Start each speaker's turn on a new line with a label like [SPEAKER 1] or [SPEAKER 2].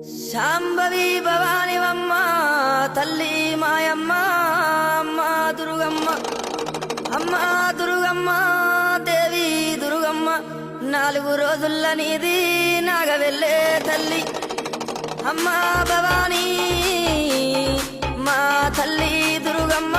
[SPEAKER 1] శాంభవి భవానివమ్మ తల్లి మాయమ్మ అమ్మ దుర్గమ్మ అమ్మ దుర్గమ్మ దేవి దుర్గమ్మ 4 రోజుల నీది నాగవెల్లే తల్లి అమ్మ భవానీ మా తల్లి దుర్గమ్మ